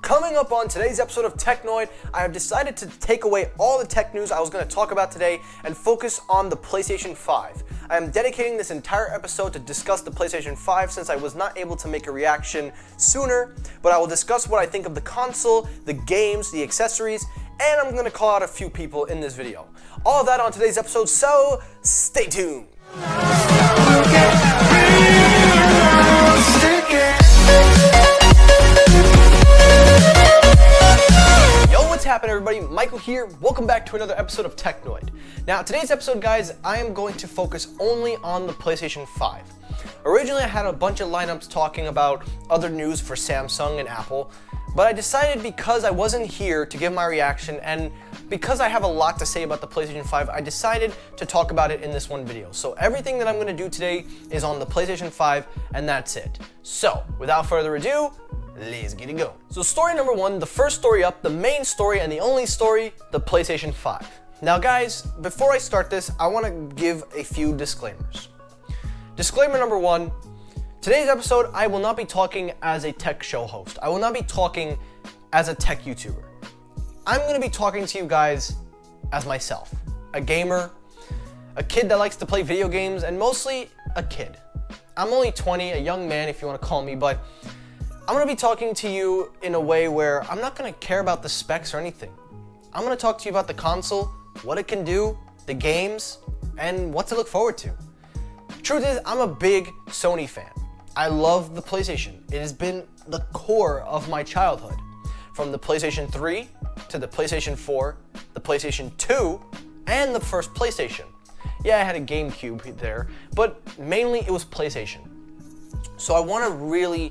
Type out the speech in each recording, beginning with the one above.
Coming up on today's episode of Technoid, I have decided to take away all the tech news I was going to talk about today and focus on the PlayStation 5. I am dedicating this entire episode to discuss the PlayStation 5 since I was not able to make a reaction sooner, but I will discuss what I think of the console, the games, the accessories, and I'm going to call out a few people in this video. All of that on today's episode, so stay tuned. What's happening, everybody? Michael here. Welcome back to another episode of Technoid. Now, today's episode, guys, I am going to focus only on the PlayStation 5. Originally, I had a bunch of lineups talking about other news for Samsung and Apple, but I decided because I wasn't here to give my reaction and because I have a lot to say about the PlayStation 5, I decided to talk about it in this one video. So everything that I'm going to do today is on the PlayStation 5, and that's it. So, without further ado, let's get it going. So story number one, the first story up, the main story and the only story, the PlayStation 5. Now guys, before I start this, I want to give a few disclaimers. Disclaimer number one, today's episode, I will not be talking as a tech show host. I will not be talking as a tech YouTuber. I'm going to be talking to you guys as myself, a gamer, a kid that likes to play video games, and mostly a kid. I'm only 20, a young man if you want to call me, but I'm going to be talking to you in a way where I'm not going to care about the specs or anything. I'm going to talk to you about the console, what it can do, the games, and what to look forward to. Truth is, I'm a big Sony fan. I love the PlayStation. It has been the core of my childhood. From the PlayStation 3 to the PlayStation 4, the PlayStation 2, and the first PlayStation. Yeah, I had a GameCube there, but mainly it was PlayStation. So I want to really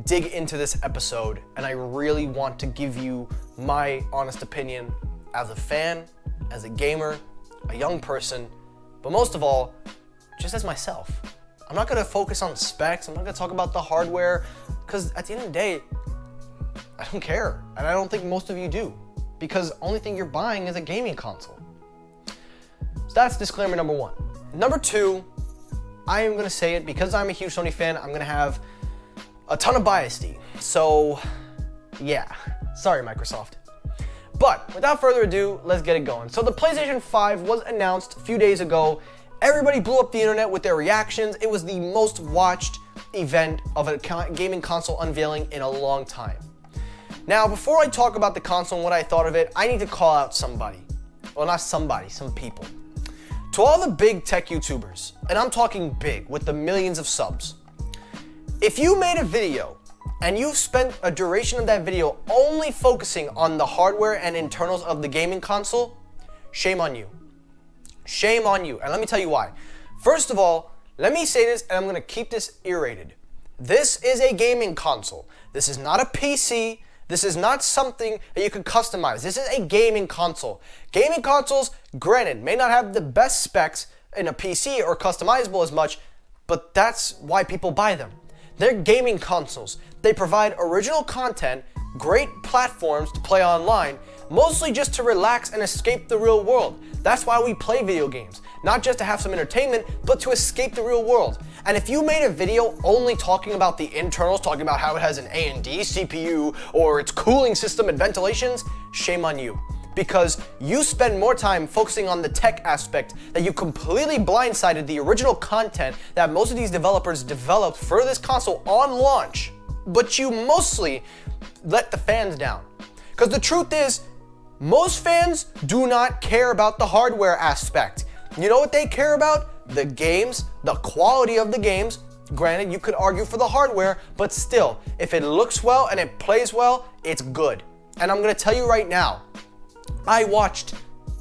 dig into this episode, and I really want to give you my honest opinion as a fan, as a gamer, a young person, but most of all, just as myself. I'm not going to focus on specs, I'm not going to talk about the hardware, because at the end of the day, I don't care, and I don't think most of you do, because the only thing you're buying is a gaming console. So that's disclaimer number one. Number two, I am going to say it, because I'm a huge Sony fan, I'm going to have a ton of bias. So, yeah. Sorry, Microsoft. But, without further adu, let's get it going. So, the PlayStation 5 was announced a few days ago. Everybody blew up the internet with their reactions. It was the most watched event of a gaming console unveiling in a long time. Now, before I talk about the console and what I thought of it, I need to call out somebody. Well, not somebody, some people. To all the big tech YouTubers, and I'm talking big, with the millions of subs. If you made a video and you spent a duration of that video only focusing on the hardware and internals of the gaming console, shame on you. Shame on you. And let me tell you why. First of all, let me say this, and I'm going to keep this irritated. This is a gaming console. This is not a PC. This is not something that you can customize. This is a gaming console. Gaming consoles, granted, may not have the best specs in a PC or customizable as much, but that's why people buy them. They're gaming consoles. They provide original content, great platforms to play online, mostly just to relax and escape the real world. That's why we play video games. Not just to have some entertainment, but to escape the real world. And if you made a video only talking about the internals, talking about how it has an AMD CPU or its cooling system and ventilations, shame on you. Because you spend more time focusing on the tech aspect that you completely blindsided the original content that most of these developers developed for this console on launch, but you mostly let the fans down. Because the truth is, most fans do not care about the hardware aspect. You know what they care about? The games, the quality of the games. Granted, you could argue for the hardware, but still, if it looks well and it plays well, it's good. And I'm gonna tell you right now, I watched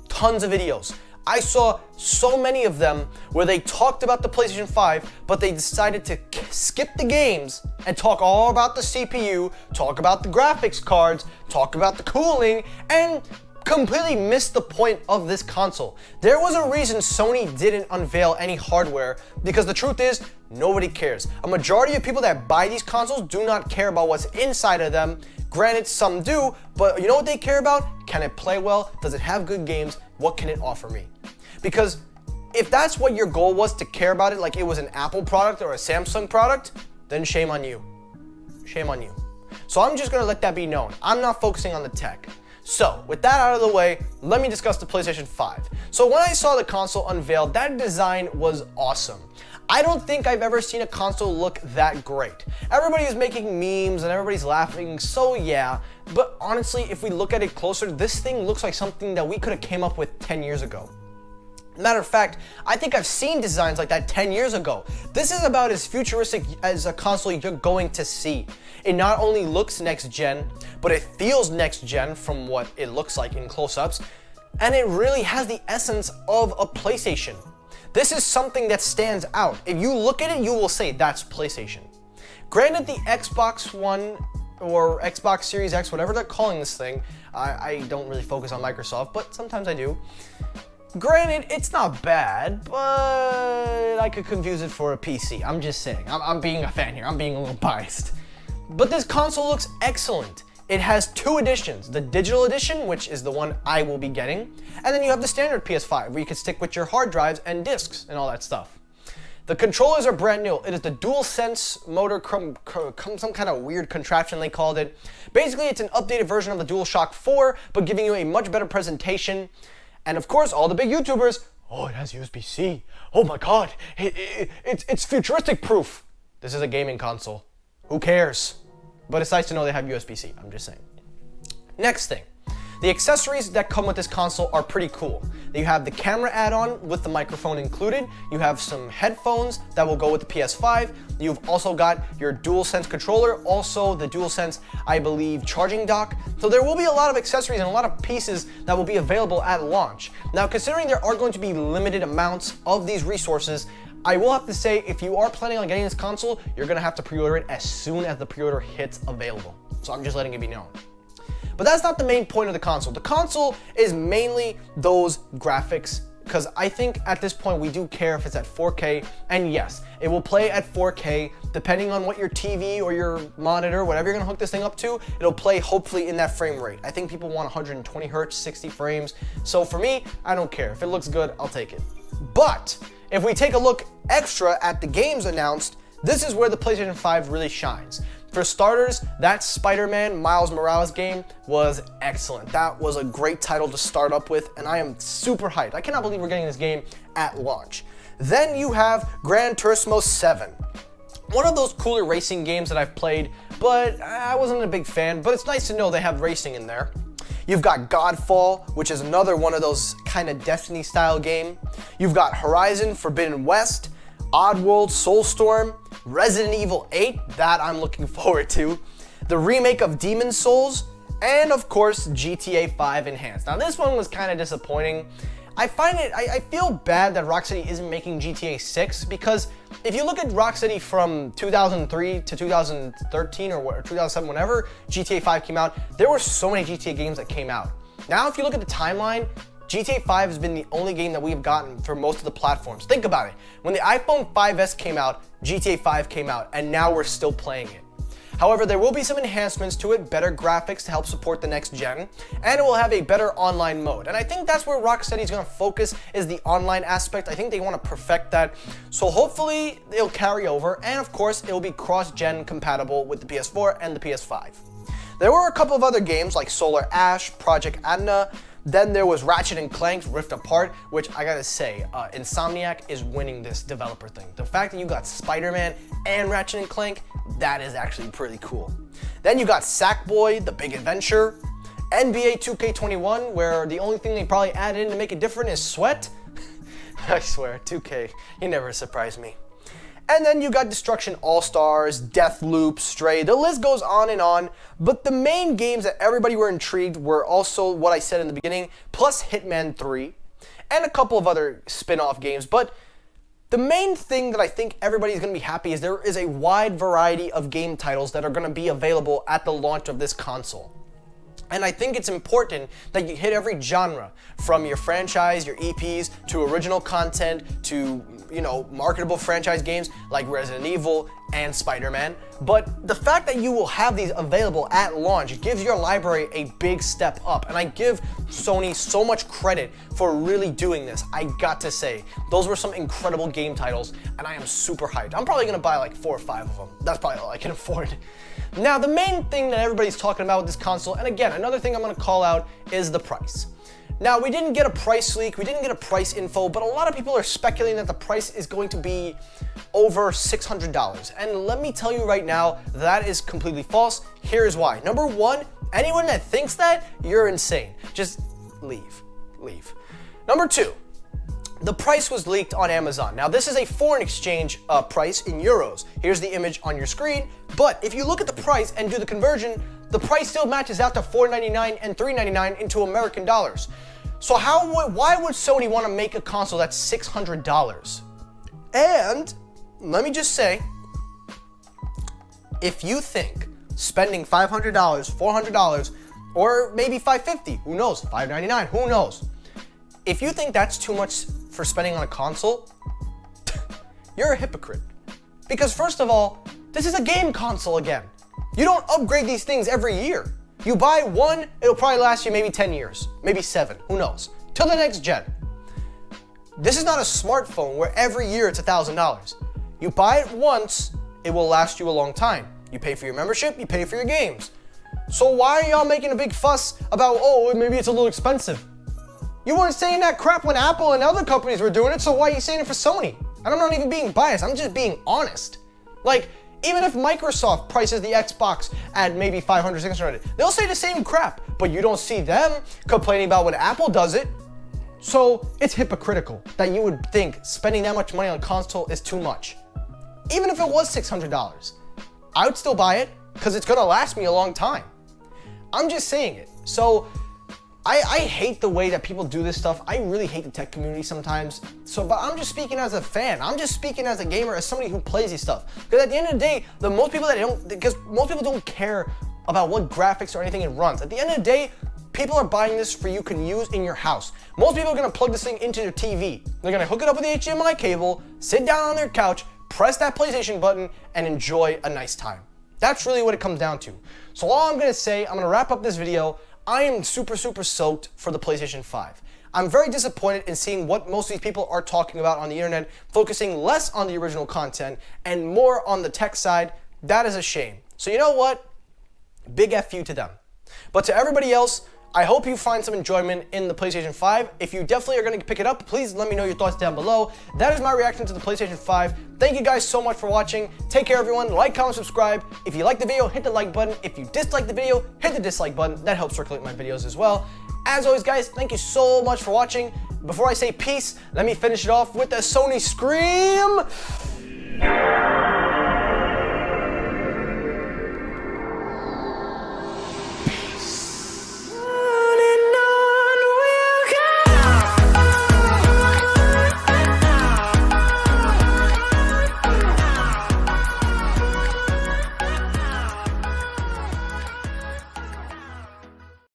tons of videos. I saw so many of them where they talked about the PlayStation 5, but they decided to skip the games and talk all about the CPU, talk about the graphics cards, talk about the cooling, and completely missed the point of this console. There was a reason Sony didn't unveil any hardware, because the truth is, nobody cares. A majority of people that buy these consoles do not care about what's inside of them. Granted, some do, but you know what they care about? Can it play well? Does it have good games? What can it offer me? Because if that's what your goal was, to care about it like it was an Apple product or a Samsung product, then shame on you. Shame on you. So I'm just gonna let that be known. I'm not focusing on the tech. So, with that out of the way, let me discuss the PlayStation 5. So when I saw the console unveiled, that design was awesome. I don't think I've ever seen a console look that great. Everybody is making memes and everybody's laughing, so yeah. But honestly, if we look at it closer, this thing looks like something that we could have came up with 10 years ago. Matter of fact, I think I've seen designs like that 10 years ago. This is about as futuristic as a console you're going to see. It not only looks next gen, but it feels next gen from what it looks like in close-ups, and it really has the essence of a PlayStation. This is something that stands out. If you look at it, you will say that's PlayStation. Granted, the Xbox One or Xbox Series X, whatever they're calling this thing, I don't really focus on Microsoft, but sometimes I do. Granted, it's not bad, but I could confuse it for a PC. I'm just saying. I'm being a fan here. I'm being a little biased. But this console looks excellent. It has two editions. The digital edition, which is the one I will be getting, and then you have the standard PS5, where you can stick with your hard drives and discs and all that stuff. The controllers are brand new. It is the DualSense motor, some kind of weird contraption they called it. Basically, it's an updated version of the DualShock 4, but giving you a much better presentation. And of course, all the big YouTubers, oh, it has USB-C. Oh my God, it's futuristic proof. This is a gaming console. Who cares? But it's nice to know they have USB-C, I'm just saying. Next thing, the accessories that come with this console are pretty cool. You have the camera add-on with the microphone included. You have some headphones that will go with the PS5. You've also got your DualSense controller, also the DualSense, I believe, charging dock. So there will be a lot of accessories and a lot of pieces that will be available at launch. Now, considering there are going to be limited amounts of these resources, I will have to say, if you are planning on getting this console, you're gonna have to pre-order it as soon as the pre-order hits available. So I'm just letting it be known. But that's not the main point of the console. The console is mainly those graphics, because I think at this point we do care if it's at 4K, and yes, it will play at 4K depending on what your TV or your monitor, whatever you're gonna hook this thing up to, it'll play hopefully in that frame rate. I think people want 120 hertz, 60 frames. So for me, I don't care. If it looks good, I'll take it. But if we take a look extra at the games announced, this is where the PlayStation 5 really shines. For starters, that Spider-Man Miles Morales game was excellent. That was a great title to start up with, and I am super hyped. I cannot believe we're getting this game at launch. Then you have Gran Turismo 7. One of those cooler racing games that I've played, but I wasn't a big fan, but it's nice to know they have racing in there. You've got Godfall, which is another one of those kind of Destiny-style game. You've got Horizon Forbidden West, Oddworld Soulstorm, Resident Evil 8, that I'm looking forward to, the remake of Demon's Souls, and of course, GTA 5 Enhanced. Now this one was kind of disappointing. I feel bad that Rocksteady isn't making GTA 6, because if you look at Rocksteady from 2003 to 2013 or 2007, whenever GTA 5 came out, there were so many GTA games that came out. Now if you look at the timeline, GTA 5 has been the only game that we've gotten for most of the platforms. Think about it. When the iPhone 5S came out, GTA 5 came out, and now we're still playing it. However, there will be some enhancements to it, better graphics to help support the next gen, and it will have a better online mode. And I think that's where Rocksteady's gonna focus, is the online aspect. I think they wanna perfect that. So hopefully it'll carry over, and of course it'll be cross-gen compatible with the PS4 and the PS5. There were a couple of other games like Solar Ash, Project Adna. Then there was Ratchet & Clank's Rift Apart, which I gotta say, Insomniac is winning this developer thing. The fact that you got Spider-Man and Ratchet & Clank, that is actually pretty cool. Then you got Sackboy: The Big Adventure, NBA 2K21, where the only thing they probably added in to make it different is sweat. I swear, 2K, you never surprise me. And then you got Destruction All-Stars, Deathloop, Stray, the list goes on, but the main games that everybody were intrigued were also what I said in the beginning, plus Hitman 3, and a couple of other spin-off games. But the main thing that I think everybody's gonna be happy is there is a wide variety of game titles that are gonna be available at the launch of this console. And I think it's important that you hit every genre, from your franchise, your EPs, to original content, to, marketable franchise games like Resident Evil, and Spider-Man, but the fact that you will have these available at launch gives your library a big step up, and I give Sony so much credit for really doing this. I got to say, those were some incredible game titles, and I am super hyped. I'm probably gonna buy like 4 or 5 of them. That's probably all I can afford. Now, the main thing that everybody's talking about with this console, and again, another thing I'm gonna call out, is the price. Now, we didn't get a price leak, we didn't get a price info, but a lot of people are speculating that the price is going to be over $600. And let me tell you right now, that is completely false. Here's why. Number one, anyone that thinks that, you're insane. Just leave. Number two, the price was leaked on Amazon. Now, this is a foreign exchange price in euros. Here's the image on your screen, but if you look at the price and do the conversion, the price still matches out to $4.99 and $3.99 into American dollars. So why would Sony want to make a console that's $600? And let me just say, if you think spending $500, $400, or maybe $550, who knows, $599, who knows? If you think that's too much for spending on a console, you're a hypocrite. Because first of all, this is a game console again. You don't upgrade these things every year. You buy one, it'll probably last you maybe 10 years, maybe 7, who knows, till the next gen. This is not a smartphone where every year it's $1,000. You buy it once, it will last you a long time. You pay for your membership, you pay for your games. So why are y'all making a big fuss about, oh, maybe it's a little expensive? You weren't saying that crap when Apple and other companies were doing it, so why are you saying it for Sony? And I'm not even being biased, I'm just being honest. Like, even if Microsoft prices the Xbox at maybe $500, $600, they'll say the same crap, but you don't see them complaining about when Apple does it. So it's hypocritical that you would think spending that much money on console is too much. Even if it was $600, I would still buy it because it's gonna last me a long time. I'm just saying it. So I hate the way that people do this stuff. I really hate the tech community sometimes. So, but I'm just speaking as a fan. I'm just speaking as a gamer, as somebody who plays these stuff. Because at the end of the day, most people don't care about what graphics or anything it runs. At the end of the day, people are buying this for you can use in your house. Most people are gonna plug this thing into their TV. They're gonna hook it up with the HDMI cable, sit down on their couch, press that PlayStation button, and enjoy a nice time. That's really what it comes down to. So all I'm gonna say, I'm gonna wrap up this video. I am super soaked for the PlayStation 5. I'm very disappointed in seeing what most of these people are talking about on the internet, focusing less on the original content and more on the tech side. That is a shame. So you know what? Big F you to them. But to everybody else, I hope you find some enjoyment in the PlayStation 5. If you definitely are going to pick it up, please let me know your thoughts down below. That is my reaction to the PlayStation 5. Thank you guys so much for watching. Take care, everyone. Like, comment, subscribe. If you like the video, hit the like button. If you dislike the video, hit the dislike button. That helps circulate my videos as well. As always, guys, thank you so much for watching. Before I say peace, let me finish it off with a Sony scream.